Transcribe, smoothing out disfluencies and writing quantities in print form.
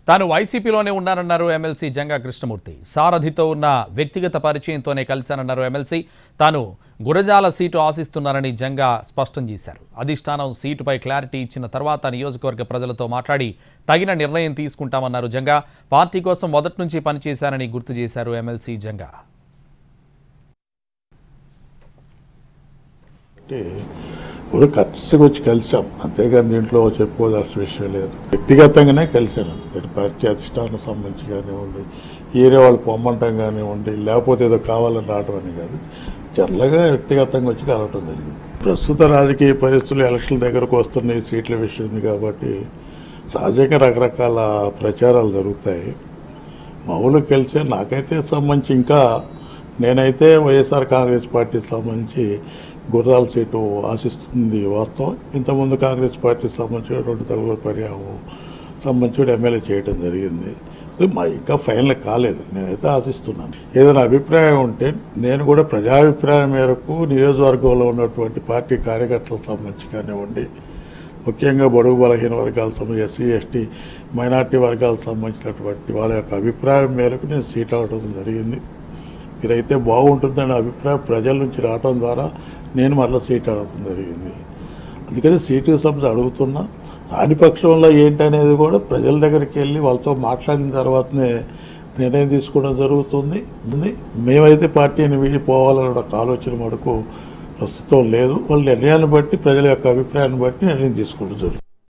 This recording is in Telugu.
తాను వైసీపీలోనే ఉన్నారన్నారు ఎమ్మెల్సీ జంగా కృష్ణమూర్తి. సారథితో ఉన్న వ్యక్తిగత పరిచయంతోనే కలిశానన్నారు ఎమ్మెల్సీ. తాను గురజాల సీటు ఆశిస్తున్నారని జంగా స్పష్టం చేశారు. అధిష్టానం సీటుపై క్లారిటీ ఇచ్చిన తర్వాత నియోజకవర్గ ప్రజలతో మాట్లాడి తగిన నిర్ణయం తీసుకుంటామన్నారు జంగా. పార్టీ కోసం మొదటి నుంచి పనిచేశారని గుర్తు చేశారు ఎమ్మెల్సీ జంగా. ఇప్పుడు ఖర్చుకు వచ్చి కలిసాం, అంతేగాని దీంట్లో చెప్పుకోవాల్సిన విషయం లేదు. వ్యక్తిగతంగానే కలిసాను. ఇటు పార్టీ అధిష్టానం సంబంధించి కానివ్వండి, ఏరే వాళ్ళు పొమ్మంటం కానివ్వండి, లేకపోతే ఏదో కావాలని రావడం అని కాదు, జనరల్గా వ్యక్తిగతంగా వచ్చి కలవటం జరిగింది. ప్రస్తుత రాజకీయ పరిస్థితులు ఎలక్షన్ దగ్గరకు వస్తున్నాయి, సీట్ల విషయం ఉంది కాబట్టి సహజంగా రకరకాల ప్రచారాలు జరుగుతాయి. మామూలుగా కలిసే నాకైతే సంబంధించి ఇంకా నేనైతే వైఎస్ఆర్ కాంగ్రెస్ పార్టీకి సంబంధించి గురజాల సీటు ఆశిస్తుంది వాస్తవం. ఇంతకుముందు కాంగ్రెస్ పార్టీకి సంబంధించి 2 తలుగుల పర్యాయం సంబంధించి ఎమ్మెల్యే చేయడం జరిగింది. ఇంకా ఫైనల్ కాలేదు, నేనైతే ఆశిస్తున్నాను. ఏదైనా అభిప్రాయం ఉంటే నేను కూడా ప్రజాభిప్రాయం మేరకు నియోజకవర్గంలో ఉన్నటువంటి పార్టీ కార్యకర్తలకు సంబంధించి కానివ్వండి, ముఖ్యంగా బడుగు బలహీన వర్గాలకు సంబంధించి ఎస్సీ ఎస్టీ మైనార్టీ వర్గాలకు సంబంధించినటువంటి వాళ్ళ యొక్క అభిప్రాయం మేరకు నేను సీట్ అవ్వడం జరిగింది. మీరైతే బాగుంటుందనే అభిప్రాయం ప్రజల నుంచి రావడం ద్వారా నేను మరలా సీట్ అడగడం జరిగింది. అందుకని సీటు సంబంధించి అడుగుతున్నా. రాని పక్షంలో ఏంటనేది కూడా ప్రజల దగ్గరికి వెళ్ళి వాళ్ళతో మాట్లాడిన తర్వాతనే నిర్ణయం తీసుకోవడం జరుగుతుంది. మేమైతే పార్టీని వీడిపోవాలనే ఒక ఆలోచన మటుకు ప్రస్తుతం లేదు. వాళ్ళ నిర్ణయాన్ని బట్టి, ప్రజల యొక్క అభిప్రాయాన్ని బట్టి నిర్ణయం తీసుకోవడం జరుగుతుంది.